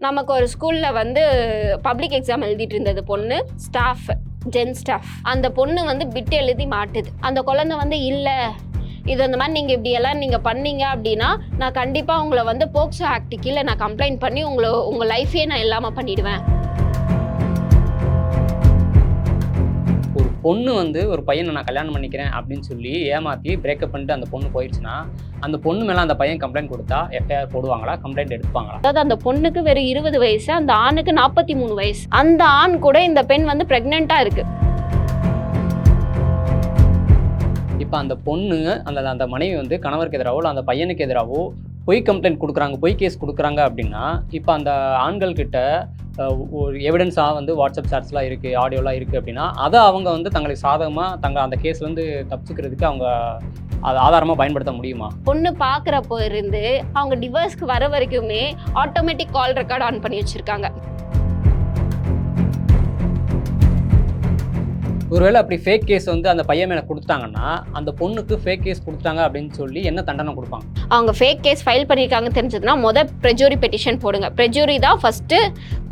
நமக்கு ஒரு ஸ்கூல்ல வந்து பப்ளிக் எக்ஸாம் எழுதிட்டு இருந்தது பொண்ணு, ஸ்டாஃப், ஜென் ஸ்டாஃப். அந்த பொண்ணு வந்து பிட் எழுதி மாட்டுது. அந்த குழந்தை வந்து இல்லை, இது அந்த மாதிரி நீங்கள் இப்படியெல்லாம் நீங்கள் பண்ணீங்க அப்படின்னா நான் கண்டிப்பாக உங்களை வந்து போக்சோ ஆக்ட் கீழே நான் கம்ப்ளைண்ட் பண்ணி உங்கள் லைஃபே நான் இல்லாமல் பண்ணிடுவேன். ஒரு பொண்ணு வந்து ஒரு பையனை நான் கல்யாணம் பண்ணிக்கிறேன் அப்படின்னு சொல்லி ஏமாற்றி பிரேக்கப் பண்ணிட்டு அந்த பொண்ணு போயிடுச்சுன்னா அந்த பொண்ணு மேலே அந்த பையன் கம்ப்ளைண்ட் கொடுத்தா எஃப்ஐஆர் போடுவாங்களா, கம்ப்ளைண்ட் எடுப்பாங்களா? அதாவது அந்த பொண்ணுக்கு வெறும் 20 வயசு, அந்த ஆணுக்கு 43 வயசு. அந்த ஆண் கூட இந்த பெண் வந்து ப்ரெக்னெண்ட்டாக இருக்கு. இப்போ அந்த பொண்ணு அந்த மனைவி வந்து கணவருக்கு எதிராகவோ அந்த பையனுக்கு எதிராகவோ பொய் கம்ப்ளைண்ட் கொடுக்குறாங்க, பொய் கேஸ் கொடுக்குறாங்க அப்படின்னா இப்போ அந்த ஆண்கள் கிட்ட ஒரு எவிடன்ஸாக வந்து வாட்ஸ்அப் சாட்ஸ்லாம் இருக்குது, ஆடியோலாம் இருக்குது அப்படின்னா அதை அவங்க வந்து தங்களுக்கு சாதகமாக அந்த கேஸ்லேருந்து தப்பிச்சுக்கிறதுக்கு அவங்க அதை ஆதாரமாக பயன்படுத்த முடியுமா? பொண்ணு பார்க்குறப்போ இருந்து அவங்க டிவோர்ஸ்க்கு வர வரைக்குமே ஆட்டோமேட்டிக் கால் ரெக்கார்ட் ஆன் பண்ணி வச்சுருக்காங்க. ஒருவேளை அப்படி ஃபேக் கேஸ் வந்து அந்த பையன் மேலே கொடுத்தாங்கன்னா அந்த பொண்ணுக்கு ஃபேக் கேஸ் கொடுத்தாங்க அப்படின்னு சொல்லி என்ன தண்டனை கொடுப்பாங்க? அவங்க ஃபேக் கேஸ் ஃபைல் பண்ணியிருக்காங்க தெரிஞ்சதுன்னா ப்ரெஜூரி பெட்டிஷன் போடுங்க. ப்ரெஜூரி தான் ஃபஸ்ட்டு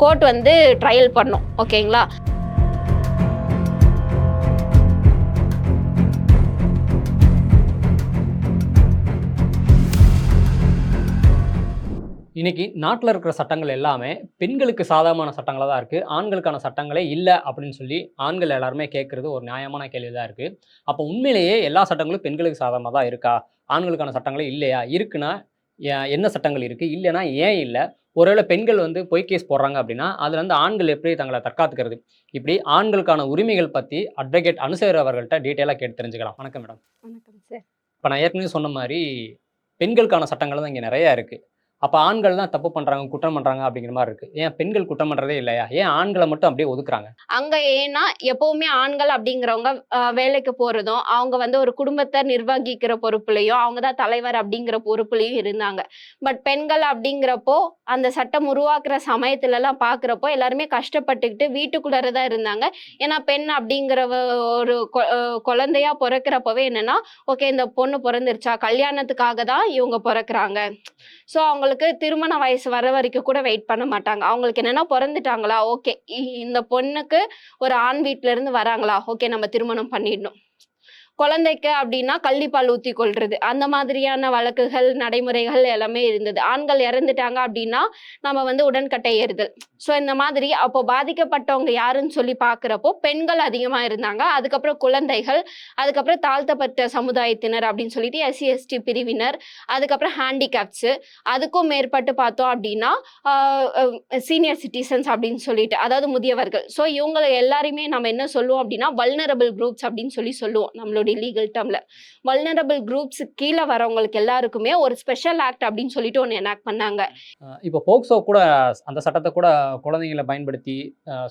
கோர்ட் வந்து ட்ரையல் பண்ணும். ஓகேங்களா? இன்னைக்கு நாட்டில் இருக்கிற சட்டங்கள் எல்லாமே பெண்களுக்கு சாதகமான சட்டங்களாக தான் இருக்குது, ஆண்களுக்கான சட்டங்களே இல்லை அப்படின்னு சொல்லி ஆண்கள் எல்லாருமே கேட்குறது ஒரு நியாயமான கேள்வி தான் இருக்குது. அப்போ உண்மையிலேயே எல்லா சட்டங்களும் பெண்களுக்கு சாதகமாக தான் இருக்கா, ஆண்களுக்கான சட்டங்களே இல்லையா? இருக்குன்னா என்ன சட்டங்கள் இருக்குது, இல்லைன்னா ஏன் இல்லை? ஒருவேளை பெண்கள் வந்து பொய் கேஸ் போடுறாங்க அப்படின்னா அதில் வந்து ஆண்கள் எப்படி தங்களை தற்காத்துக்கிறது? இப்படி ஆண்களுக்கான உரிமைகள் பற்றி அட்வொகேட் அனுசேகர் அவர்கள்ட்ட டீட்டெயிலாக கேட்டு தெரிஞ்சுக்கலாம். வணக்கம் மேடம். வணக்கம் சார். இப்போ நான் ஏற்கனவே சொன்ன மாதிரி பெண்களுக்கான சட்டங்கள் தான் இங்கே நிறையா இருக்குது. அப்போ ஆண்கள் தான் தப்பு பண்ணுறாங்க, குற்றம் பண்ணுறாங்க அப்படிங்கிற மாதிரி இருக்குது. ஏன் பெண்கள் குற்றம் பண்ணுறதே இல்லையா? ஏன் ஆண்களை மட்டும் அப்படியே ஒதுக்குறாங்க? அங்கே ஏன்னா எப்போவுமே ஆண்கள் அப்படிங்கிறவங்க வேலைக்கு போகிறதும், அவங்க வந்து ஒரு குடும்பத்தை நிர்வகிக்கிற பொறுப்புலையும், அவங்க தான் தலைவர் அப்படிங்கிற பொறுப்புலையும் இருந்தாங்க. பட் பெண்கள் அப்படிங்கிறப்போ அந்த சட்டம் உருவாக்குற சமயத்துலலாம் பார்க்குறப்போ எல்லாருமே கஷ்டப்பட்டுக்கிட்டு வீட்டுக்குள்ளே தான் இருந்தாங்க. ஏன்னா பெண் அப்படிங்கிறவ ஒரு குழந்தையா பிறக்கிறப்பவே என்னன்னா, ஓகே இந்த பொண்ணு பிறந்துருச்சா, கல்யாணத்துக்காக தான் இவங்க பிறக்கிறாங்க. ஸோ அவங்களுக்கு திருமண வயசு வர வரைக்கும் கூட வெயிட் பண்ண மாட்டாங்க. அவங்களுக்கு என்னன்னா பிறந்துட்டாங்களா, ஓகே இந்த பொண்ணுக்கு ஒரு ஆண் வீட்டில இருந்து வராங்களா, ஓகே நம்ம திருமணம் பண்ணிடணும். குழந்தைக்கு அப்படின்னா கள்ளிப்பால் ஊற்றி கொள்றது, அந்த மாதிரியான வழக்குகள் நடைமுறைகள் எல்லாமே இருந்தது. ஆண்கள் இறந்துட்டாங்க அப்படின்னா நம்ம வந்து உடன்கட்டை ஏறுதல். ஸோ இந்த மாதிரி அப்போ பாதிக்கப்பட்டவங்க யாருன்னு சொல்லி பார்க்குறப்போ பெண்கள் அதிகமாக இருந்தாங்க. அதுக்கப்புறம் குழந்தைகள், அதுக்கப்புறம் தாழ்த்தப்பட்ட சமுதாயத்தினர் அப்படின்னு சொல்லிட்டு SC ST பிரிவினர், அதுக்கப்புறம் ஹேண்டிகேப்ஸு, அதுக்கும் மேற்பட்டு பார்த்தோம் அப்படின்னா சீனியர் சிட்டிசன்ஸ் அப்படின்னு சொல்லிட்டு, அதாவது முதியவர்கள். ஸோ இவங்க எல்லாருமே நம்ம என்ன சொல்லுவோம் அப்படின்னா வல்னரபிள் குரூப்ஸ் அப்படின்னு சொல்லுவோம். நம்மளுடைய லீகல் டேர்ம்ல வல்னரபிள் குரூப்ஸ் கீழே வரவங்களுக்கு எல்லாருக்குமே ஒரு ஸ்பெஷல் ஆக்ட் அப்படின்னு சொல்லிட்டு ஒன்று எனாக்ட் பண்ணாங்க. இப்போ போக்சோ கூட அந்த சட்டத்தை கூட குழந்தைங்களை பயன்படுத்தி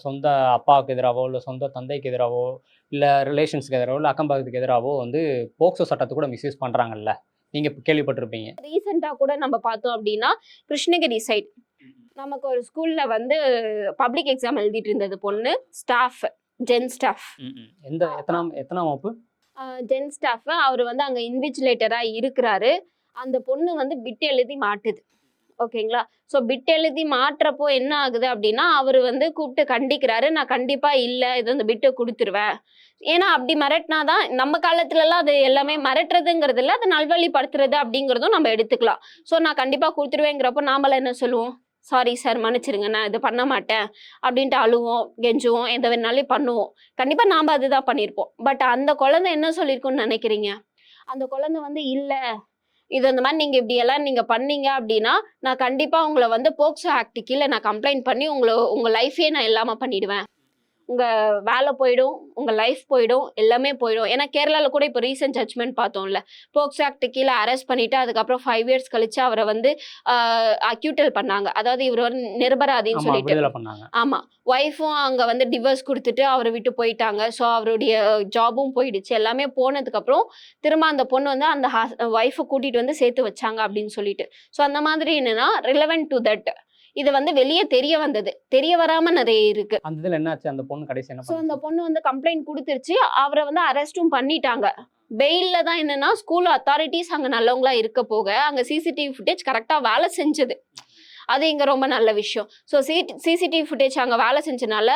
சொந்த அப்பாவுக்கு எதிராகவோ இல்லை சொந்த தந்தைக்கு எதிராகவோ இல்லை ரிலேஷன்ஸுக்கு எதிராகவோ இல்லை அக்கம்பக்கத்துக்கு எதிராகவோ வந்து போக்சோ சட்டத்தை கூட மிஸ்யூஸ் பண்ணுறாங்கல்ல, நீங்கள் கேள்விப்பட்டிருப்பீங்க. ரீசெண்டாக கூட நம்ம பார்த்தோம் அப்படின்னா கிருஷ்ணகிரி சைட் நமக்கு ஒரு ஸ்கூல்ல வந்து பப்ளிக் எக்ஸாம் எழுதிட்டு இருந்தது பொண்ணு, ஸ்டாஃப், ஜென் ஸ்டாஃப். எத்தனாம் வகுப்பு? Gen staff. அவர் வந்து அங்கே இன்விஜிலேட்டராக இருக்கிறாரு. அந்த பொண்ணு வந்து பிட் எழுதி மாட்டுது. ஓகேங்களா? ஸோ பிட் எழுதி மாட்டுறப்போ என்ன ஆகுது அப்படின்னா அவர் வந்து கூப்பிட்டு கண்டிக்கிறாரு, நான் கண்டிப்பாக இல்லை இது அந்த பிட்டை கொடுத்துருவேன். ஏன்னா அப்படி மிரட்டினாதான் நம்ம காலத்துலலாம் அது எல்லாமே மிரட்டுறதுங்கிறது இல்லை, அது நல்வழிப்படுத்துறது அப்படிங்கிறதும் நம்ம எடுத்துக்கலாம். ஸோ நான் கண்டிப்பாக கொடுத்துருவேங்கிறப்போ நாமளாம் என்ன சொல்லுவோம், சாரி சார் மன்னிச்சிருங்க நான் இது பண்ண மாட்டேன் அப்படின்ட்டு அழுவோம், கெஞ்சுவோம், எந்த வேணாலும் பண்ணுவோம். கண்டிப்பாக நாம் அதுதான் பண்ணியிருப்போம். பட் அந்த குழந்தை என்ன சொல்லியிருக்குன்னு நினைக்கிறீங்க? அந்த குழந்தை வந்து இல்லை, இது அந்த மாதிரி நீங்கள் இப்படியெல்லாம் நீங்கள் பண்ணீங்க அப்படின்னா நான் கண்டிப்பாக உங்களை வந்து போக்சோ ஆக்ட் கீழே நான் கம்ப்ளைண்ட் பண்ணி உங்கள் லைஃபே நான் இல்லாமல் பண்ணிடுவேன். உங்கள் வேலை போயிடும், உங்கள் லைஃப் போயிடும், எல்லாமே போயிடும். ஏன்னா கேரளாவில் கூட இப்போ ரீசெண்ட் ஜட்ஜ்மெண்ட் பார்த்தோம்ல, போக்சோ ஆக்ட் கீழே அரெஸ்ட் பண்ணிவிட்டு அதுக்கப்புறம் 5 years கழிச்சு அவரை வந்து அக்யூட்டல் பண்ணாங்க. அதாவது இவர் வந்து நிரபராதின்னு சொல்லிட்டு. ஆமாம், ஒய்ஃபும் அங்கே வந்து டிவோர்ஸ் கொடுத்துட்டு அவரை விட்டு போயிட்டாங்க. ஸோ அவருடைய ஜாபும் போயிடுச்சு. எல்லாமே போனதுக்கப்புறம் திரும்ப அந்த பொண்ணு வந்து அந்த ஒய்ஃபை கூட்டிகிட்டு வந்து சேர்த்து வச்சாங்க அப்படின்னு சொல்லிட்டு. ஸோ அந்த மாதிரி என்னன்னா ரிலவென்ட் டு தட் இது வந்து வெளியே தெரிய வந்தது, தெரிய வராம நிறைய இருக்கு. அந்த இதுல என்னாச்சு? அந்த பொண்ணு கடைசி என்ன பண்ணாங்க? அந்த பொண்ணு வந்து கம்ப்ளைண்ட் கொடுத்துருச்சு, அவரை வந்து அரெஸ்டும் பண்ணிட்டாங்க. பெயில்ல தான் என்னன்னா ஸ்கூல் அத்தாரிட்டிஸ் அங்க நல்லவங்களா இருக்க போக அங்க CCTV ஃபுட்டேஜ் கரெக்டா வேலை செஞ்சது. அது இங்க ரொம்ப நல்ல விஷயம். ஸோ சிசிடிவி ஃபுட்டேஜ் அங்க வேலை செஞ்சனால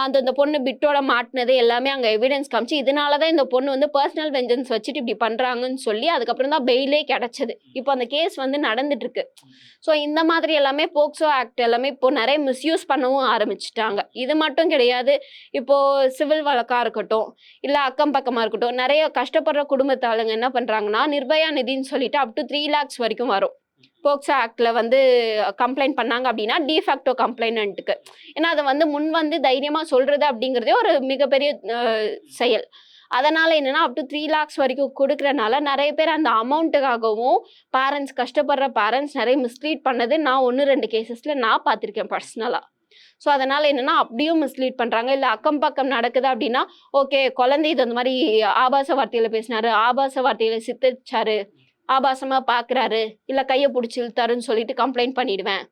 அந்த பொண்ணு பிட்டோட மாட்டினது எல்லாமே அங்க எவிடன்ஸ் காமிச்சு, இதனால தான் இந்த பொண்ணு வந்து பர்சனல் வெஞ்சன்ஸ் வச்சுட்டு இப்படி பண்றாங்கன்னு சொல்லி அதுக்கப்புறம் தான் பெயிலே கிடைச்சது. இப்போ அந்த கேஸ் வந்து நடந்துட்டு இருக்கு. ஸோ இந்த மாதிரி எல்லாமே போக்சோ ஆக்ட் எல்லாமே இப்போ நிறைய மிஸ்யூஸ் பண்ணவும் ஆரம்பிச்சுட்டாங்க. இது மட்டும் கிடையாது. இப்போ சிவில் வழக்கா இருக்கட்டும், இல்ல அக்கம் பக்கமா இருக்கட்டும், நிறைய கஷ்டப்படுற குடும்பத்து ஆளுங்க என்ன பண்றாங்கன்னா, நிர்பயா நிதின்னு சொல்லிட்டு அப் டு 3 lakhs வரைக்கும் வரும். போக்சோ ஆக்ட்ல வந்து கம்ப்ளைண்ட் பண்ணாங்க அப்படின்னா டிஃபாக்டோ கம்ப்ளைனன்ட்டுக்கு. ஏன்னா அதை வந்து முன் வந்து தைரியமா சொல்றது அப்படிங்கிறதே ஒரு மிகப்பெரிய செயல். அதனால என்னன்னா அப் டு 3 lakhs வரைக்கும் கொடுக்கறனால நிறைய பேர் அந்த அமௌண்ட்டுக்காகவும் பேரண்ட்ஸ் கஷ்டப்படுற பேரண்ட்ஸ் நிறைய மிஸ்லீட் பண்ணது நான் 1-2 கேசஸ்ல நான் பார்த்துருக்கேன் பர்சனலா. ஸோ அதனால என்னன்னா அப்படியும் மிஸ்லீட் பண்றாங்க. இல்லை அக்கம் பக்கம் நடக்குது அப்படின்னா ஓகே குழந்தை இது அந்த மாதிரி ஆபாச வார்த்தையில பேசினாரு, ஆபாச வார்த்தையில சித்தரிச்சாரு, ஆபாசமா பாக்குறாரு, இல்ல கையை பிடிச்சி இழுத்தாருன்னு சொல்லிட்டு கம்ப்ளைண்ட் பண்ணிடுவேன்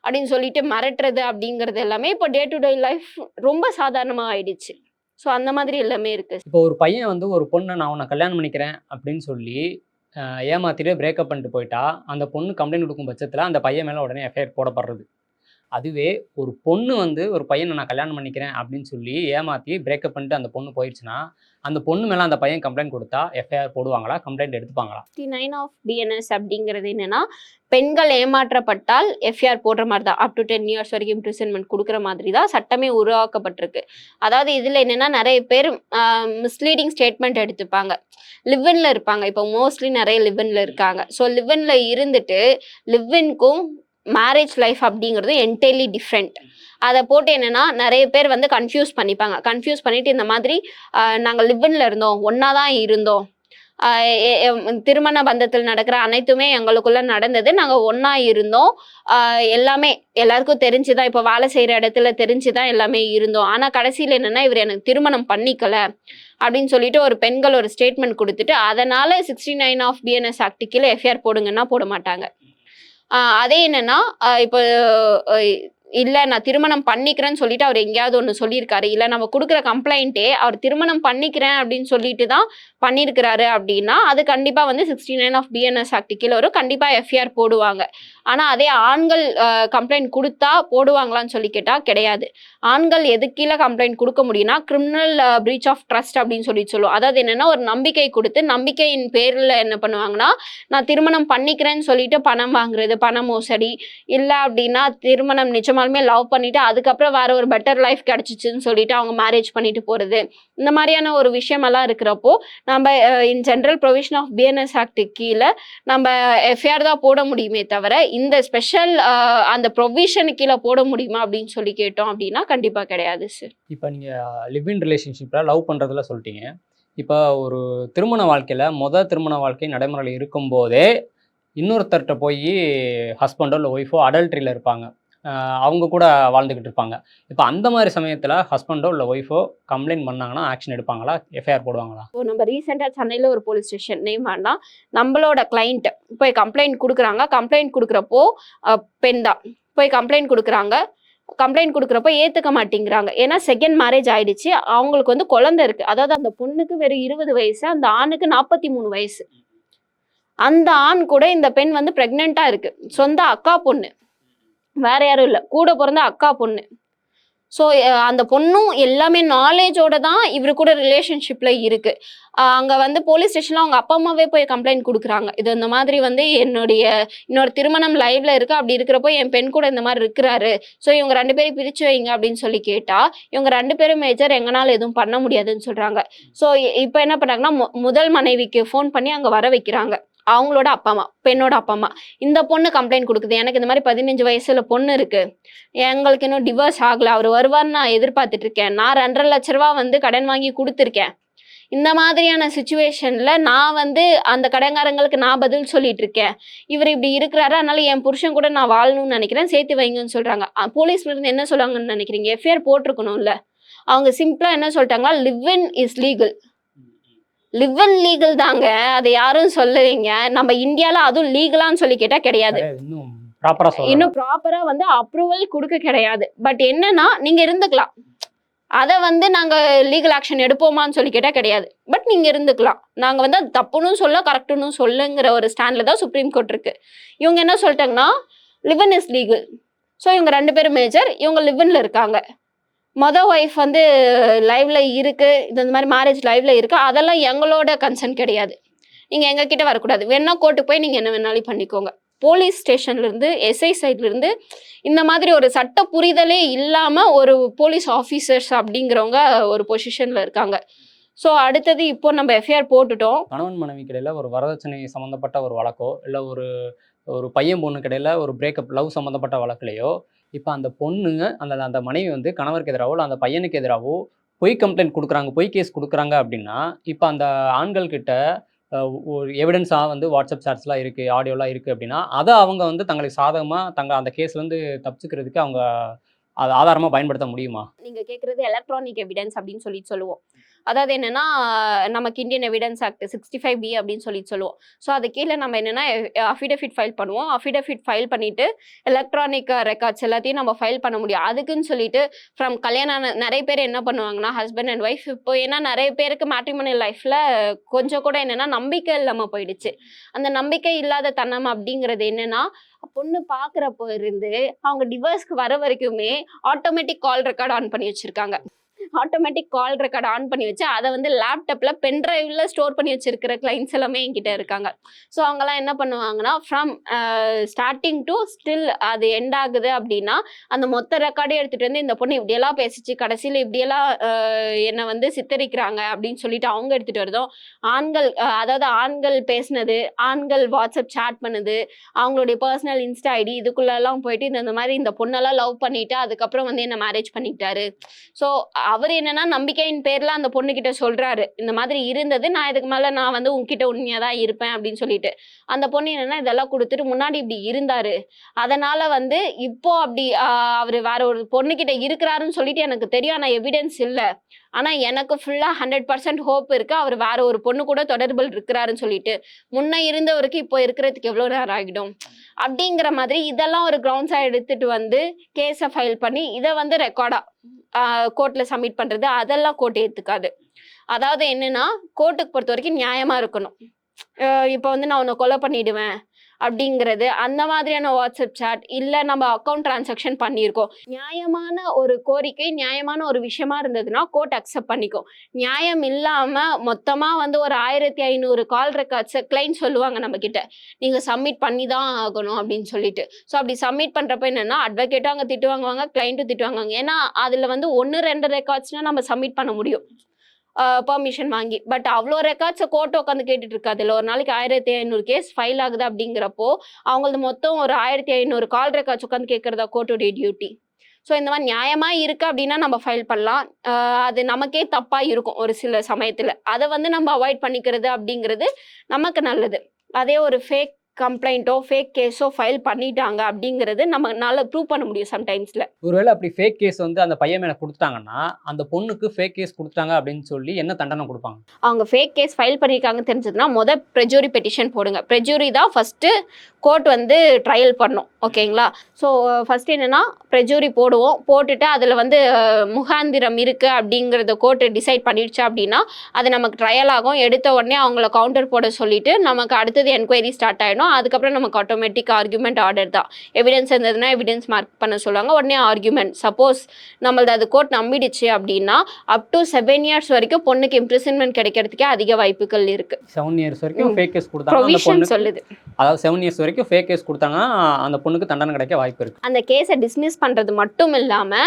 அப்படின்னு சொல்லிட்டு மிரட்டுறது அப்படிங்கிறது எல்லாமே இப்போ டே டு டே லைஃப் ரொம்ப சாதாரணமா ஆயிடுச்சு. ஸோ அந்த மாதிரி எல்லாமே இருக்கு. இப்போ ஒரு பையன் வந்து ஒரு பொண்ணை நான் உன்னை கல்யாணம் பண்ணிக்கிறேன் அப்படின்னு சொல்லி ஏமாத்திட்டு பிரேக்கப் பண்ணிட்டு போயிட்டா, அந்த பொண்ணு கம்ப்ளைண்ட் கொடுக்கும் பட்சத்தில் அந்த பையன் மேலே உடனே எஃப்ஐஆர் போடப்படுறது. அதுவே ஒரு பொண்ணு வந்து ஒரு பையனை நான் கல்யாணம் பண்ணிக்கிறேன் அப்படின்னு சொல்லி ஏமாற்றி பிரேக்கப் பண்ணிட்டு அந்த பொண்ணு போயிடுச்சுன்னா, அந்த பொண்ணு மேலே அந்த பையன் கம்ப்ளைண்ட் கொடுத்தா எஃப்ஐஆர் போடுவாங்களா, கம்ப்ளைண்ட் எடுத்துப்பாங்களா? 69 ஆஃப் பிஎன்எஸ் அப்படிங்கிறது என்னன்னா, பெண்கள் ஏமாற்றப்பட்டால் எஃப்ஐஆர் போடுற மாதிரி தான். அப் டு 10 years வரைக்கும் இம்ப்ரிசன்மெண்ட் கொடுக்குற மாதிரி தான் சட்டமே உருவாக்கப்பட்டிருக்கு. அதாவது இதில் என்னன்னா நிறைய பேர் மிஸ்லீடிங் ஸ்டேட்மெண்ட் எடுத்துப்பாங்க. லிவ்இன்ல இருப்பாங்க. இப்போ மோஸ்ட்லி நிறைய லிவ்இன்ல இருக்காங்க. ஸோ லிவ்இன்ல இருந்துட்டு லிவ்இன்க்கும் மேரேஜ் லைஃப் அப்படிங்கிறது என்டையர்லி டிஃப்ரெண்ட். அதை போட்டு என்னன்னா நிறைய பேர் வந்து கன்ஃபியூஸ் பண்ணிப்பாங்க. கன்ஃபியூஸ் பண்ணிட்டு இந்த மாதிரி நாங்கள் லிவ்இன்ல இருந்தோம், ஒன்னா தான் இருந்தோம், திருமண பந்தத்தில் நடக்கிற அனைத்துமே எங்களுக்குள்ள நடந்தது, நாங்கள் ஒன்னா இருந்தோம், எல்லாமே எல்லாருக்கும் தெரிஞ்சுதான், இப்போ வேலை செய்யற இடத்துல தெரிஞ்சுதான் எல்லாமே இருந்தோம். ஆனா கடைசியில் என்னன்னா இவர் எனக்கு திருமணம் பண்ணிக்கல அப்படின்னு சொல்லிட்டு ஒரு பெண்கள் ஒரு ஸ்டேட்மெண்ட் கொடுத்துட்டு அதனால 69 ஆஃப் பிஎன்எஸ் ஆக்ட் கீழே எஃப்ஐஆர் போடுங்கன்னா போட மாட்டாங்க. அதே என்னன்னா இப்போ இல்லை நான் திருமணம் பண்ணிக்கிறேன்னு சொல்லிட்டு அவர் எங்கேயாவது ஒன்று சொல்லியிருக்காரு, இல்லை நம்ம கொடுக்குற கம்ப்ளைண்ட்டே அவர் திருமணம் பண்ணிக்கிறேன் அப்படின்னு சொல்லிட்டு தான் பண்ணியிருக்கிறாரு அப்படின்னா அது கண்டிப்பாக வந்து 69 ஆஃப் பிஎன்எஸ் ஆக்ட் கீழே வரும். கண்டிப்பாக எஃப்ஐஆர் போடுவாங்க. ஆனால் அதே ஆண்கள் கம்ப்ளைண்ட் கொடுத்தா போடுவாங்களான்னு சொல்லி கேட்டால் கிடையாது. ஆண்கள் எது கீழே கம்ப்ளைண்ட் கொடுக்க முடியும்னா கிரிமினல் பிரீச் ஆஃப் ட்ரஸ்ட் அப்படின்னு சொல்லுவோம். அதாவது என்னன்னா ஒரு நம்பிக்கை கொடுத்து நம்பிக்கையின் பேரில் என்ன பண்ணுவாங்கன்னா, நான் திருமணம் பண்ணிக்கிறேன்னு சொல்லிட்டு பணம் வாங்குறது, பண மோசடி, இல்லை அப்படின்னா திருமணம் நிஜமாலுமே லவ் பண்ணிட்டு அதுக்கப்புறம் வேற ஒரு பெட்டர் லைஃப் கிடைச்சிச்சுன்னு சொல்லிட்டு அவங்க மேரேஜ் பண்ணிட்டு போறது, இந்த மாதிரியான ஒரு விஷயமெல்லாம் இருக்கிறப்போ நம்ம in general provision of BNS act கீழே நம்ம எஃப்ஐஆர் தான் போட முடியுமே தவிர இந்த ஸ்பெஷல் அந்த ப்ரொவிஷன் கீழே போட முடியுமா அப்படின்னு சொல்லி கேட்டோம் அப்படின்னா கண்டிப்பா கிடையாது சார். இப்போ நீங்கள் லிவ் இன் ரிலேஷன்ஷிப்பில் லவ் பண்ணுறதுல சொல்லிட்டீங்க. இப்போ ஒரு திருமண வாழ்க்கையில் திருமண வாழ்க்கை நடைமுறையில் இருக்கும்போதே இன்னொருத்தர்கிட்ட போய் ஹஸ்பண்டோ இல்லை ஒய்ஃபோ அடல்ட்ரியில் இருப்பாங்க, அவங்க கூட வாழ்ந்துக்கிட்டு இருப்பாங்க. இப்போ அந்த மாதிரி சமயத்தில் ஹஸ்பண்டோ இல்லை ஒய்ஃபோ கம்ப்ளைண்ட் பண்ணாங்கன்னா ஆக்ஷன் எடுப்பாங்களா, எஃப்ஐஆர் போடுவாங்களா? இப்போ நம்ம ரீசெண்டாக சென்னையில் ஒரு போலீஸ் ஸ்டேஷன் நேம் வேணாம், நம்மளோட கிளைண்ட் போய் கம்ப்ளைண்ட் கொடுக்குறாங்க. கம்ப்ளைண்ட் கொடுக்குறப்போ பெண் தான் போய் கம்ப்ளைண்ட் கொடுக்குறாங்க. கம்ப்ளைண்ட் கொடுக்குறப்போ ஏற்றுக்க மாட்டேங்கிறாங்க. ஏன்னா செகண்ட் மேரேஜ் ஆயிடுச்சு, அவங்களுக்கு வந்து குழந்தை இருக்கு. அதாவது அந்த பொண்ணுக்கு வெறும் 20 வயசு, அந்த ஆணுக்கு 43 வயசு. அந்த ஆண் கூட இந்த பெண் வந்து பிரெக்னெண்டா இருக்கு. சொந்த அக்கா பொண்ணு, வேற யாரும் இல்லை, கூட பிறந்த அக்கா பொண்ணு. ஸோ அந்த பொண்ணும் எல்லாமே நாலேஜோட தான் இவரு கூட ரிலேஷன்ஷிப்ல இருக்கு. அங்க வந்து போலீஸ் ஸ்டேஷன்ல அவங்க அப்பா அம்மாவே போய் கம்ப்ளைண்ட் கொடுக்குறாங்க. இது இந்த மாதிரி வந்து இன்னொரு திருமணம் லைவ்ல இருக்கு, அப்படி இருக்கிறப்போ என் பெண் கூட இந்த மாதிரி இருக்கிறாரு, ஸோ இவங்க 2 பேரும் பிரிச்சு வைங்க அப்படின்னு சொல்லி கேட்டா இவங்க 2 பேரும் மேஜர், எங்கனால எதுவும் பண்ண முடியாதுன்னு சொல்றாங்க. ஸோ இப்போ என்ன பண்ணாங்கன்னா முதல் மனைவிக்கு ஃபோன் பண்ணி அங்க வர வைக்கிறாங்க. அவங்களோட அப்பா அம்மா, பெண்ணோட அப்பா அம்மா. இந்த பொண்ணு கம்ப்ளைண்ட் கொடுக்குது, எனக்கு இந்த மாதிரி 15 வயசுல பொண்ணு இருக்கு, எங்களுக்கு இன்னும் டிவோர்ஸ் ஆகல, அவர் வருவார்னு நான் எதிர்பார்த்துட்டு இருக்கேன், நான் 2.5 லட்ச ரூபா வந்து கடன் வாங்கி கொடுத்துருக்கேன், இந்த மாதிரியான சுச்சுவேஷன்ல நான் வந்து அந்த கடன்காரங்களுக்கு நான் பதில் சொல்லிட்டு இருக்கேன், இவர் இப்படி இருக்கிறாரு, அதனால என் புருஷன் கூட நான் வாழணும்னு நினைக்கிறேன், சேர்த்து வைங்கன்னு சொல்றாங்க. போலீஸ்ல இருந்து என்ன சொல்றாங்கன்னு நினைக்கிறீங்க? எஃப்ஐஆர் போட்டிருக்கணும்ல. அவங்க சிம்பிளா என்ன சொல்லிட்டாங்களா, live in is legal. Live in legal தாங்க, அதை யாரும் சொல்லலைங்க. நம்ம இந்தியால அதுவும் லீகலான்னு சொல்லி கேட்டா கிடையாது. இன்னும் ப்ராப்பரா வந்து அப்ரூவல் கொடுக்க கிடையாது. பட் என்னன்னா நீங்க இருந்துக்கலாம், அதை வந்து நாங்க லீகல் ஆக்ஷன் எடுப்போமான்னு சொல்லி கேட்டா கிடையாது. பட் நீங்க இருந்துக்கலாம், நாங்க வந்து அது தப்புன்னு சொல்ல கரெக்டுன்னு சொல்லுங்கிற ஒரு ஸ்டாண்ட்ல தான் சுப்ரீம் கோர்ட் இருக்கு. இவங்க என்ன சொல்லிட்டாங்கன்னா, லிவ்-இன் இஸ் லீகல். ஸோ இவங்க 2 பேரும் மேஜர், இவங்க லிவ்-இன்ல இருக்காங்க. ஒய்ஃப் வந்து லைவ்ல இருக்கு, இந்த மாதிரி மேரேஜ் லைவ்ல இருக்கு, அதெல்லாம் எங்களோட கன்சர்ன் கிடையாது. நீங்க எங்க கிட்ட வரக்கூடாது. வேணா கோர்ட்டுக்கு போய் நீங்க என்ன வேணாலும் பண்ணிக்கோங்க. போலீஸ் ஸ்டேஷன்ல இருந்து, எஸ்ஐ சைட்ல இருந்து இந்த மாதிரி ஒரு சட்ட புரிதலே இல்லாம ஒரு போலீஸ் ஆஃபீஸர்ஸ் அப்படிங்கிறவங்க ஒரு பொசிஷன்ல இருக்காங்க. ஸோ அடுத்தது இப்போ நம்ம எஃப்ஐஆர் போட்டுட்டோம். கணவன் மனைவிக்கு இடையில ஒரு வரதட்சணை சம்மந்தப்பட்ட ஒரு வழக்கோ, இல்ல ஒரு ஒரு பையன் பொண்ணுக்கு இடையில ஒரு பிரேக்கப் லவ் சம்மந்தப்பட்ட வழக்குலயோ, இப்ப அந்த பொண்ணுங்க அந்த அந்த மனைவி வந்து கணவருக்கு எதிராவோ, இல்ல அந்த பையனுக்கு எதிராவோ பொய் கம்ப்ளைண்ட் குடுக்குறாங்க, பொய் கேஸ் குடுக்குறாங்க அப்படின்னா, இப்ப அந்த ஆண்கள் கிட்ட ஒரு எவிடன்ஸா வந்து வாட்ஸ்அப் சாட்ஸ்லாம் இருக்கு, ஆடியோலாம் இருக்கு அப்படின்னா, அத அவங்க வந்து தங்களுக்கு சாதகமா அந்த கேஸ்லேருந்து தப்பிச்சுக்கிறதுக்கு அவங்க அத ஆதாரமா பயன்படுத்த முடியுமா? நீங்க கேட்கறது எலக்ட்ரானிக் எவிடன்ஸ் அப்படின்னு சொல்லுவோம். அதாவது என்னன்னா, நமக்கு இந்தியன் எவிடன்ஸ் ஆக்ட் 65B அப்படின்னு சொல்லுவோம். ஸோ அது கீழே நம்ம என்னன்னா அஃபிடவிட் ஃபைல் பண்ணுவோம். அஃபிடவிட் ஃபைல் பண்ணிட்டு எலக்ட்ரானிக் ரெக்கார்ட்ஸ் எல்லாத்தையும் நம்ம ஃபைல் பண்ண முடியும். அதுக்குன்னு சொல்லிட்டு கல்யாணம் ஆன நிறைய பேர் என்ன பண்ணுவாங்கன்னா, ஹஸ்பண்ட் அண்ட் ஒய்ஃப் இப்போ ஏன்னா நிறைய பேருக்கு மேட்ரிமோனியல் லைஃப்ல கொஞ்சம் கூட என்னன்னா நம்பிக்கை இல்லாம போயிடுச்சு. அந்த நம்பிக்கை இல்லாத தனம் அப்படிங்கிறது என்னன்னா, பொண்ணு பாக்குறப்போ இருந்து அவங்க டிவோர்ஸ்க்கு வர வரைக்குமே ஆட்டோமேட்டிக் கால் ரெக்கார்ட் ஆன் பண்ணி வச்சிருக்காங்க. ஆட்டோமேட்டிக் கால் ரெக்கார்ட் ஆன் பண்ணி வச்சு அதை வந்து லேப்டாப்ல பென் டிரைவ்ல ஸ்டோர் பண்ணி வச்சிருக்கிற கிளைண்ட்ஸ் எல்லாமே என்கிட்ட இருக்காங்க. ஸோ அவங்கெல்லாம் என்ன பண்ணுவாங்கன்னா, ஃப்ரம் ஸ்டார்டிங் டு ஸ்டில் அது எண்ட் ஆகுது அப்படின்னா அந்த மொத்த ரெக்கார்டே எடுத்துட்டு வந்து இந்த பொண்ணு இப்படியெல்லாம் பேசிச்சு, கடைசியில் இப்படியெல்லாம் என்னை வந்து சித்தரிக்கிறாங்க அப்படின்னு சொல்லிட்டு அவங்க எடுத்துட்டு வருதோம். ஆண்கள் அதாவது ஆண்கள் பேசினது, ஆண்கள் வாட்ஸ்அப் சேட் பண்ணுது, அவங்களுடைய பர்சனல் இன்ஸ்டா ஐடி இதுக்குள்ளெல்லாம் போயிட்டு இந்த மாதிரி இந்த பொண்ணெல்லாம் லவ் பண்ணிட்டு அதுக்கப்புறம் வந்து என்ன மேரேஜ் பண்ணிக்கிட்டாரு. ஸோ அவர் என்னன்னா நம்பிக்கையின் பேர்ல அந்த பொண்ணு கிட்ட சொல்றாரு, இந்த மாதிரி இருந்தது, நான் இதுக்கு மேல நான் வந்து உன்கிட்ட உண்மையா தான் இருப்பேன் அப்படின்னு சொல்லிட்டு. அந்த பொண்ணு என்னன்னா இதெல்லாம் கொடுத்துட்டு முன்னாடி இப்படி இருந்தாரு, அதனால வந்து இப்போ அப்படி அவரு வேற ஒரு பொண்ணு கிட்ட இருக்கிறாருன்னு சொல்லிட்டு எனக்கு தெரியும், ஆனா எவிடன்ஸ் இல்ல, ஆனா எனக்கு ஃபுல்லா 100% ஹோப் இருக்கு அவர் வேற ஒரு பொண்ணு கூட தொடர்பில் இருக்கிறாருன்னு சொல்லிட்டு. முன்ன இருந்தவருக்கு இப்போ இருக்கிறதுக்கு எவ்வளவு நேரம் ஆகிடும் அப்படிங்கிற மாதிரி இதெல்லாம் ஒரு கிரவுண்ட்ஸா எடுத்துட்டு வந்து கேஸை ஃபைல் பண்ணி இதை வந்து ரெக்கார்டா கோர்ட்ல சப்மிட் பண்றது, அதெல்லாம் கோர்ட் ஏத்துக்காது. அதாவது என்னன்னா, கோர்ட்டுக்கு பொறுத்த வரைக்கும் நியாயமா இருக்கணும். இப்போ வந்து நான் உன்னை கொலை பண்ணிடுவேன் அப்படிங்கிறது, அந்த மாதிரியான வாட்ஸ்அப் சாட் இல்ல நம்ம அக்கௌண்ட் டிரான்சாக்ஷன் பண்ணியிருக்கோம், நியாயமான ஒரு கோரிக்கை, நியாயமான ஒரு விஷயமா இருந்ததுன்னா கோர்ட் அக்செப்ட் பண்ணிக்கும். நியாயம் இல்லாம மொத்தமா வந்து ஒரு 1500 கால் ரெக்கார்ட்ஸ் கிளைண்ட் சொல்லுவாங்க நம்ம கிட்ட, நீங்க சப்மிட் பண்ணி தான் ஆகணும் அப்படின்னு சொல்லிட்டு. ஸோ அப்படி சப்மிட் பண்றப்ப என்னன்னா அட்வொகேட்டும் அங்கே திட்டு வாங்குவாங்க, கிளைண்ட்டும் திட்டு வாங்குவாங்க. ஏன்னா அதுல வந்து 1-2 ரெக்கார்ட்ஸ்னா நம்ம சப்மிட் பண்ண முடியும் பெர்மிஷன் வாங்கி. பட் அவ்வளோ ரெக்கார்ட்ஸை கோர்ட் உட்காந்து கேட்டுட்டு இருக்காது. இல்லை ஒரு நாளைக்கு 1500 கேஸ் ஃபைல் ஆகுது அப்படிங்கிறப்போ அவங்களது மொத்தம் ஒரு 1500 கால் ரெக்கார்ட்ஸ் உட்காந்து கேட்கறதா கோர்ட்டுடைய டியூட்டி. ஸோ இந்த மாதிரி நியாயமா இருக்கு அப்படின்னா நம்ம ஃபைல் பண்ணலாம். அது நமக்கே தப்பா இருக்கும் ஒரு சில சமயத்துல. அதை வந்து நம்ம அவாய்ட் பண்ணிக்கிறது அப்படிங்கிறது நமக்கு நல்லது. அதே ஒரு ஃபேக் கம்ப்ளைண்ட்டோ ஃபேக் கேஸோ ஃபைல் பண்ணிட்டாங்க அப்படிங்கிறது நம்மளால ப்ரூவ் பண்ண முடியும் சம்டைம்ஸ்ல. ஒருவேளை அப்படி ஃபேக் கேஸ் வந்து அந்த பையன் மேல குடுத்துட்டாங்கன்னா, அந்த பொண்ணுக்கு ஃபேக் கேஸ் குடுத்துட்டாங்க அப்படின்னு சொல்லி என்ன தண்டனை குடுப்பாங்க? அவங்க ஃபேக் கேஸ் ஃபைல் பண்ணியிருக்காங்கன்னு தெரிஞ்சதுன்னா ப்ரெஜூரி பெட்டிஷன் போடுங்க. ப்ரெஜூரி தான் ஃபர்ஸ்ட்டு கோர்ட் வந்து ட்ரையல் பண்ணும். ஓகேங்களா? ஸோ ஃபர்ஸ்ட் என்னன்னா ப்ரெஜூரி போடுவோம். போட்டுட்டு அதில் வந்து முகாந்திரம் இருக்குது அப்படிங்கிறத கோர்ட்டு டிசைட் பண்ணிடுச்சு அப்படின்னா அது நமக்கு ட்ரையல் ஆகும். எடுத்த உடனே அவங்கள கவுண்டர் போட சொல்லிட்டு நமக்கு அடுத்தது என்கொயரி ஸ்டார்ட் ஆகிடும். அதுக்கப்புறம் நமக்கு ஆட்டோமேட்டிக் ஆர்குமெண்ட் ஆர்டர் தான். எவிடன்ஸ் இருந்ததுன்னா எவிடன்ஸ் மார்க் பண்ண சொல்லுவாங்க. உடனே ஆர்குமெண்ட். சப்போஸ் நம்மளது அது கோர்ட் நம்பிடுச்சு அப்படின்னா அப் டு 7 years வரைக்கும் பொண்ணுக்கு இம்ப்ரிசன்மெண்ட் கிடைக்கிறதுக்கே அதிக வாய்ப்புகள் இருக்கு. 7 years வரைக்கும் ஃபேக் கேஸ் கொடுத்தாங்க அந்த ப்ரொவிஷன் பொண்ணுக்கு. சொல்லுது. அதாவது 7 years வரைக்கும் ஃபேக் கேஸ் கொடுத்தாங்கன்னா அந்த பொண்ணுக்கு தண்டனை கிடைக்க வாய்ப்பு இருக்கு. அந்த கேஸை டிஸ்மிஸ் பண்றது மட்டும் இல்லாம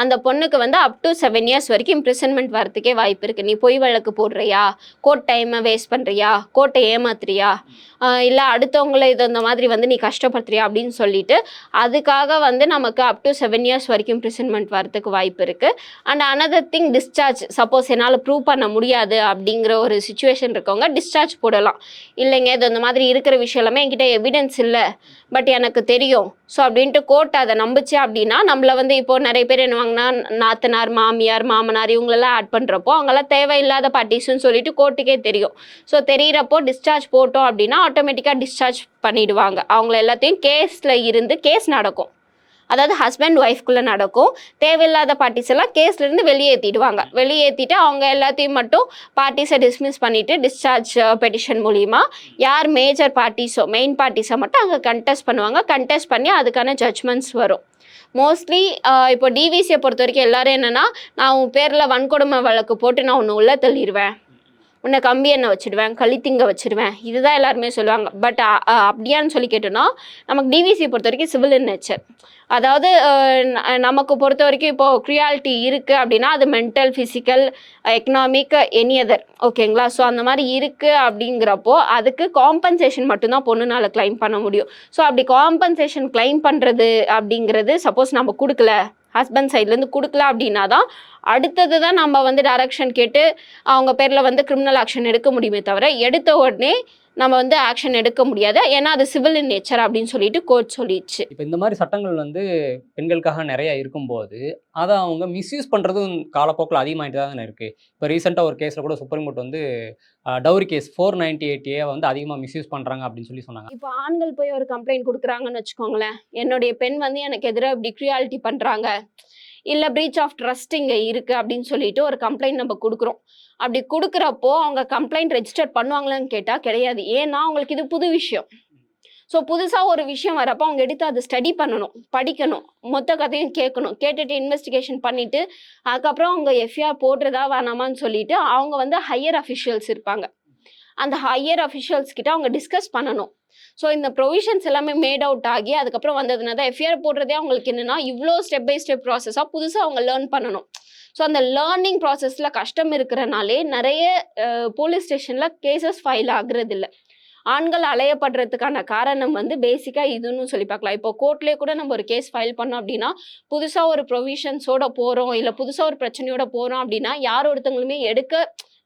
அந்த பொண்ணுக்கு வந்து அப் டு 7 years வரைக்கும் இம்ப்ரிசன்மெண்ட் வரதுக்கே வாய்ப்பு இருக்கு. நீ பொய் வழக்கு போடுறியா, கோர்ட் டைமை வேஸ்ட் பண்றியா, கோர்ட்டை ஏமாத்துறியா, இல்லை அடுத்தவங்களை இந்த மாதிரி வந்து நீ கஷ்டப்படுத்துறியா அப்படின்னு சொல்லிட்டு அதுக்காக வந்து நமக்கு அப் டு 7 years வரைக்கும் இம்ப்ரிசன்மெண்ட் வரதுக்கு வாய்ப்பு இருக்கு. And another thing discharge. Suppose என்னால் ப்ரூவ் பண்ண முடியாது அப்படிங்கிற ஒரு சுச்சுவேஷன் இருக்கவங்க டிஸ்சார்ஜ் போடலாம். இல்லைங்க இது இந்த மாதிரி இருக்கிற விஷயம் எல்லாமே என்கிட்ட எவிடன்ஸ் இல்லை, பட் எனக்கு தெரியும், ஸோ அப்படின்ட்டு கோர்ட் அதை நம்பிச்சு அப்படின்னா நம்மள வந்து இப்போ நிறைய பேர் என்னவாங்கன்னா நாத்தனார், மாமியார், மாமனார் இவங்களெல்லாம் ஆட் பண்ணுறப்போ அவங்கெல்லாம் தேவையில்லாத பார்ட்டிஸ்ன்னு சொல்லிட்டு கோர்ட்டுக்கே தெரியும். ஸோ தெரிகிறப்போ டிஸ்சார்ஜ் போட்டோம் அப்படின்னா ஆட்டோமேட்டிக்காக டிஸ்சார்ஜ் பண்ணிடுவாங்க. அவங்கள எல்லாத்தையும் கேஸில் இருந்து கேஸ் நடக்கும். அதாவது ஹஸ்பண்ட் ஒய்ஃப்குள்ளே நடக்கும். தேவையில்லாத பார்ட்டிஸ் எல்லாம் கேஸ்லேருந்து வெளியேற்றிடுவாங்க. வெளியேற்றிட்டு அவங்க எல்லாத்தையும் மட்டும் பார்ட்டிஸை டிஸ்மிஸ் பண்ணிவிட்டு டிஸ்சார்ஜ் பெட்டிஷன் மூலிமா யார் மேஜர் பார்ட்டிஸோ மெயின் பார்ட்டிஸை மட்டும் அங்கே கண்டெஸ்ட் பண்ணுவாங்க. கண்டெஸ்ட் பண்ணி அதுக்கான ஜட்ஜ்மெண்ட்ஸ் வரும். மோஸ்ட்லி இப்போ டிவிசியை பொறுத்த வரைக்கும் எல்லாரும் என்னென்னா, நான் உன் பேரில் வன்கொடுமை வழக்கு போட்டு நான் உன்னை உள்ளே தள்ளிடுவேன், உன்னை கம்பி எண்ணெய் வச்சுடுவேன், கழித்திங்க வச்சுடுவேன், இதுதான் எல்லாருமே சொல்லுவாங்க. பட் அப்படியான்னு சொல்லி கேட்டோன்னா, நமக்கு டிவிசியை பொறுத்த வரைக்கும் சிவில் இன் நேச்சர். அதாவது நமக்கு பொறுத்த வரைக்கும் இப்போது க்ரியாலிட்டி இருக்குது அப்படின்னா அது mental, physical, economic, any other, ஓகேங்களா? ஸோ அந்த மாதிரி இருக்குது அப்படிங்கிறப்போ அதுக்கு காம்பன்சேஷன் மட்டும்தான் பொண்ணுனால் கிளைம் பண்ண முடியும். ஸோ அப்படி காம்பன்சேஷன் கிளைம் பண்ணுறது அப்படிங்கிறது சப்போஸ் நம்ம கொடுக்கல, ஹஸ்பண்ட் சைட்லேருந்து கொடுக்கல அப்படின்னா தான் அடுத்தது தான் நம்ம வந்து டைரக்ஷன் கேட்டு அவங்க பேரில் வந்து கிரிமினல் ஆக்ஷன் எடுக்க முடியுமே தவிர எடுத்த உடனே நம்ம வந்து ஆக்ஷன் எடுக்க முடியாது. ஏன்னா அது சிவில் இன் நேச்சர் அப்படின்னு சொல்லிட்டு கோர்ட் சொல்லிடுச்சு. இப்போ இந்த மாதிரி சட்டங்கள் வந்து பெண்களுக்காக நிறைய இருக்கும்போது அதை அவங்க மிஸ்யூஸ் பண்ணுறதும் காலப்போக்கில் அதிகமாகிட்டு தான் இருக்குது. இப்போ ரீசெண்டாக ஒரு கேஸில் கூட சுப்ரீம் கோர்ட் வந்து டவுரி கேஸ் 498A வந்து அதிகமாக மிஸ்யூஸ் பண்ணுறாங்க அப்படின்னு சொல்லி சொன்னாங்க. இப்போ ஆண்கள் போய் ஒரு கம்ப்ளைண்ட் கொடுக்குறாங்கன்னு வச்சுக்கோங்களேன், என்னுடைய பெண் வந்து எனக்கு எதிராக இப்படி க்ரியாலிட்டி பண்ணுறாங்க, இல்லை ப்ரீச் ஆஃப் ட்ரஸ்ட் இங்கே இருக்குது அப்படின்னு சொல்லிட்டு ஒரு கம்ப்ளைண்ட் நம்ம கொடுக்குறோம். அப்படி கொடுக்குறப்போ அவங்க கம்ப்ளைண்ட் ரெஜிஸ்டர் பண்ணுவாங்களான்னு கேட்டால் கிடையாது. ஏன்னா அவங்களுக்கு இது புது விஷயம். ஸோ புதுசாக ஒரு விஷயம் வரப்போ அவங்க எடுத்து அதை ஸ்டடி பண்ணணும், படிக்கணும், மொத்த கதையும் கேட்கணும், கேட்டுட்டு இன்வெஸ்டிகேஷன் பண்ணிவிட்டு அதுக்கப்புறம் அவங்க எஃப்ஐஆர் போடுறதா வேணாமான்னு சொல்லிட்டு அவங்க வந்து ஹையர் அஃபிஷியல்ஸ் இருப்பாங்க, அந்த ஹையர் அஃபிஷியல்ஸ் கிட்ட அவங்க டிஸ்கஸ் பண்ணணும். ஸோ இந்த ப்ரொவிஷன்ஸ் எல்லாமே மேட் அவுட் ஆகி அதுக்கப்புறம் வந்ததுனா தான் எஃப்ஐஆர் போடுறதே அவங்களுக்கு என்னென்னா இவ்வளோ ஸ்டெப் பை ஸ்டெப் ப்ராசஸாக புதுசாக அவங்க லேர்ன் பண்ணணும். ஸோ அந்த லேர்னிங் ப்ராசஸில் கஷ்டம் இருக்கிறனாலே நிறைய போலீஸ் ஸ்டேஷனில் கேசஸ் ஃபைல் ஆகுறது இல்லை. ஆண்கள் அலையப்படுறதுக்கான காரணம் வந்து பேசிக்காக இதுன்னு சொல்லி பார்க்கலாம். இப்போ கோர்ட்லேயே கூட நம்ம ஒரு கேஸ் ஃபைல் பண்ணோம் அப்படின்னா புதுசாக ஒரு ப்ரொவிஷன்ஸோட போகிறோம் இல்லை புதுசாக ஒரு பிரச்சனையோட போகிறோம் அப்படின்னா யார் ஒருத்தவங்களுமே எடுக்க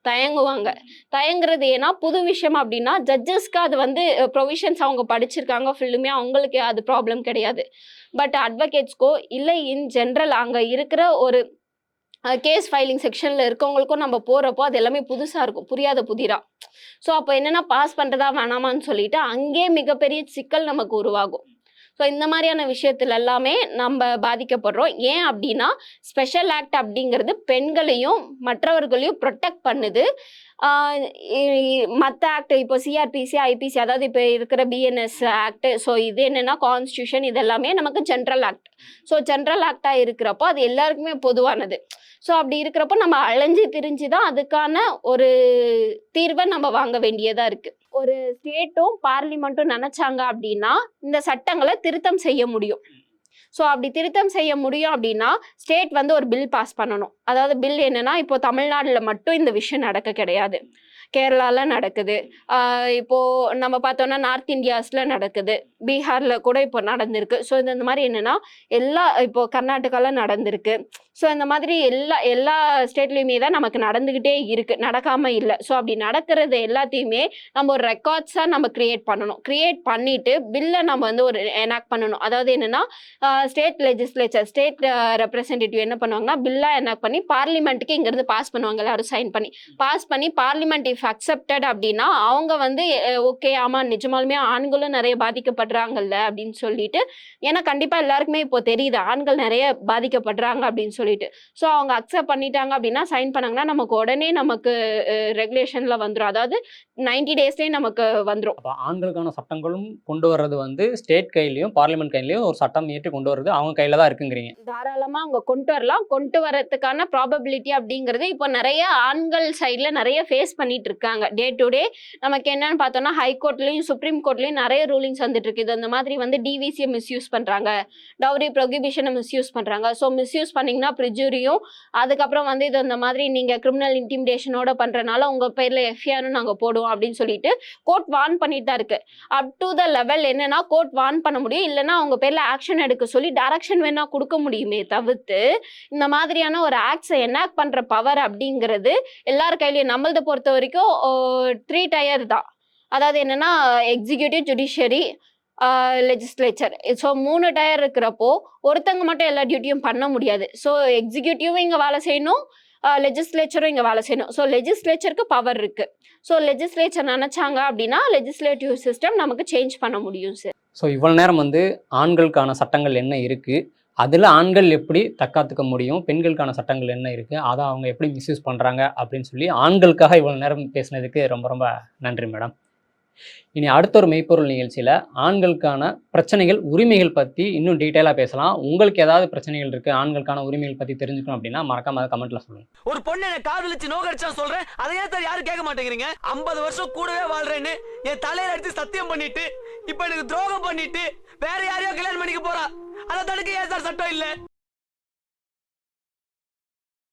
தயங்குவாங்க. தயங்குறது ஏன்னா புது விஷயம் அப்படின்னா ஜட்ஜஸ்க்கு அது வந்து ப்ரொவிஷன்ஸ் அவங்க படிச்சிருக்காங்க ஃபுல்லுமே, அவங்களுக்கு அது ப்ராப்ளம் கிடையாது. பட் அட்வொகேட்ஸ்க்கோ இல்லை இன் ஜென்ரல் அங்கே இருக்கிற ஒரு கேஸ் ஃபைலிங் செக்ஷனில் இருக்கவங்களுக்கும் நம்ம போகிறப்போ அது எல்லாமே புதுசாக இருக்கும், புரியாத புதிராக. ஸோ அப்போ என்னென்னா பாஸ் பண்ணுறதா வேணாமான்னு சொல்லிட்டு அங்கே மிகப்பெரிய சிக்கல் நமக்கு உருவாகும். ஸோ இந்த மாதிரியான விஷயத்துல எல்லாமே நம்ம பாதிக்கப்படுறோம். ஏன் அப்படின்னா ஸ்பெஷல் ஆக்ட் அப்படிங்கிறது பெண்களையும் மற்றவர்களையும் ப்ரொடெக்ட் பண்ணுது. மற்ற ஆக்ட் இப்போ சிஆர்பிசி, ஐபிசி, அதாவது இப்போ இருக்கிற பிஎன்எஸ் ஆக்ட், ஸோ இது என்னென்னா கான்ஸ்டியூஷன், இது எல்லாமே நமக்கு ஜென்ரல் ஆக்ட். ஸோ ஜென்ரல் ஆக்டாக இருக்கிறப்போ அது எல்லாருக்குமே பொதுவானது. ஸோ அப்படி இருக்கிறப்போ நம்ம அலைஞ்சு திரிஞ்சு தான் அதுக்கான ஒரு தீர்வை நம்ம வாங்க வேண்டியதாக இருக்குது. ஒரு ஸ்டேட்டும் பார்லிமெண்ட்டும் நினச்சாங்க அப்படின்னா இந்த சட்டங்களை திருத்தம் செய்ய முடியும். ஸோ அப்படி திருத்தம் செய்ய முடியும் அப்படின்னா ஸ்டேட் வந்து ஒரு பில் பாஸ் பண்ணணும். அதாவது பில் என்னன்னா இப்போ தமிழ்நாட்டில் மட்டும் இந்த விஷயம் நடக்க கிடையாது, கேரளாவில் நடக்குது, இப்போது நம்ம பார்த்தோன்னா நார்த் இந்தியாஸில் நடக்குது, பீகாரில் கூட இப்போ நடந்திருக்கு. ஸோ இந்த மாதிரி என்னென்னா இப்போது கர்நாடகாவில் நடந்திருக்கு. ஸோ இந்த மாதிரி எல்லா ஸ்டேட்லேயுமே தான் நமக்கு நடந்துக்கிட்டே இருக்குது, நடக்காமல் இல்லை. ஸோ அப்படி நடக்கிறது எல்லாத்தையுமே நம்ம ஒரு ரெக்கார்ட்ஸாக நம்ம க்ரியேட் பண்ணணும். க்ரியேட் பண்ணிவிட்டு பில்லை நம்ம வந்து ஒரு எனாக்ட் பண்ணணும். அதாவது என்னென்னா ஸ்டேட் லெஜிஸ்லேச்சர், ஸ்டேட் ரெப்ரசன்டேட்டிவ் என்ன பண்ணுவாங்கன்னா பில்லாக எனாக்ட் பண்ணி பார்லிமெண்ட்டுக்கு இங்கேருந்து பாஸ் பண்ணுவாங்க, எல்லாரும் சைன் பண்ணி பாஸ் பண்ணி பார்லிமெண்ட் இஃப் அக்செப்டட் அப்படின்னா அவங்க வந்து ஓகே ஆமாம் நிஜமாலுமே ஆண்களும் நிறைய பாதிக்கப்படுறாங்கல்ல அப்படின்னு சொல்லிட்டு, ஏன்னா கண்டிப்பாக எல்லாருக்குமே இப்போ தெரியுது ஆண்கள் நிறைய பாதிக்கப்படுறாங்க அப்படின்னு சொல்லிட்டு. ஸோ அவங்க அக்செப்ட் பண்ணிட்டாங்க அப்படின்னா சைன் பண்ணாங்கன்னா நமக்கு உடனே நமக்கு ரெகுலேஷன்ல வந்துடும். அதாவது 90 டேஸ்லேயே நமக்கு வந்துடும். அப்போ ஆண்களுக்கான சட்டங்களும் கொண்டு வர்றது வந்து ஸ்டேட் கையிலையும் பார்லிமெண்ட் கையிலையும் ஒரு சட்டம் ஏற்றி கொண்டு வர்றது அவங்க கையில தான் இருக்குங்கிறீங்க. தாராளமாக அவங்க கொண்டு வரலாம். கொண்டு வரதுக்கான ப்ராபபிலிட்டி அப்படிங்கிறது இப்போ நிறைய ஆண்கள் சைடில் நிறைய ஃபேஸ் பண்ணிட்டு இருக்காங்க. டே டு டே நமக்கு என்னன்னு பார்த்தோம்னா ஹைகோர்ட்லையும் சுப்ரீம் கோர்ட்லையும் நிறைய ரூலிங்ஸ் வந்துட்டு இருக்கு. இது அந்த மாதிரி வந்து டிவிசியை மிஸ்யூஸ் பண்ணுறாங்க, டவுரி ப்ரொகிபிஷனை மிஸ்யூஸ் பண்ணுறாங்க. ஸோ மிஸ்யூஸ் பண்ணிங்கன்னா ப்ரிஜூரியும், அதுக்கப்புறம் வந்து இது அந்த மாதிரி நீங்கள் கிரிமினல் இன்டிமிடேஷனோட பண்ணுறனால உங்கள் பேரில் எஃப்ஐஆரும் நாங்கள் போடுவோம் அப்படின்னு சொல்லிட்டு கோர்ட் வார்ன் பண்ணிட்டு தான் இருக்கு. அப் டு த லெவல் என்னன்னா கோர்ட் வார்ன் பண்ண முடியும், இல்லைன்னா அவங்க பேரில் ஆக்ஷன் எடுக்க சொல்லி டைரக்ஷன் வேணா கொடுக்க முடியுமே தவிர்த்து இந்த மாதிரியான ஒரு ஆக்ட்ஸை எனாக்ட் பண்ணுற பவர் அப்படிங்கிறது எல்லார் கையிலையும். நம்மளதை பொறுத்த வரைக்கும் 3 டயர் தான். அதாவது என்னன்னா executive, judiciary, legislature. So 3 tier இருக்கிறப்போ ஒருத்தங்க மட்டும் எல்லா டியூட்டியும் பண்ண முடியாது. ஸோ எக்ஸிக்யூட்டிவும் இங்கே வேலை செய்யணும், லெஜிஸ்லேச்சரும் இங்கே வேலை செய்யணும். ஸோ லெஜிஸ்லேச்சருக்கு பவர் இருக்குது. ஸோ லெஜிஸ்லேச்சர் நினச்சாங்க அப்படின்னா லெஜிஸ்லேட்டிவ் சிஸ்டம் நமக்கு சேஞ்ச் பண்ண முடியும் சார். ஸோ இவ்வளோ நேரம் வந்து ஆண்களுக்கான சட்டங்கள் என்ன இருக்குது, அதில் ஆண்கள் எப்படி தற்காத்துக்க முடியும், பெண்களுக்கான சட்டங்கள் என்ன இருக்குது, அதை அவங்க எப்படி மிஸ்யூஸ் பண்ணுறாங்க அப்படின்னு சொல்லி ஆண்களுக்காக இவ்வளோ நேரம் பேசினதுக்கு ரொம்ப ரொம்ப நன்றி மேடம். இனி அடுத்த ஒரு மெய்ப்பொருள் நிகழ்ச்சியில் ஆண்களுக்கான பிரச்சனைகள், உரிமைகள் பற்றி இன்னும் டீட்டெயிலாக பேசலாம். உங்களுக்கு ஏதாவது பிரச்சனைகள் இருக்குது, ஆண்களுக்கான உரிமைகள் பற்றி தெரிஞ்சுக்கணும் அப்படின்னா மறக்காம அதை கமெண்ட்டில் சொல்லுங்கள். ஒரு பொண்ணு என்ன காதலிச்சு நோகடிச்சா சொல்றேன், அதையே தான் யாரும் கேட்க மாட்டேங்கிறீங்க. 50 வருஷம் கூடவே வாழ்றேன்னு என் தலையில அடிச்சு சத்தியம் பண்ணிட்டு இப்ப எனக்கு துரோகம் பண்ணிட்டு வேற யாரையோ கல்யாணம் பண்ணிக்க போறா. அதை தடுக்க ஏன் சார் சட்டம் இல்ல?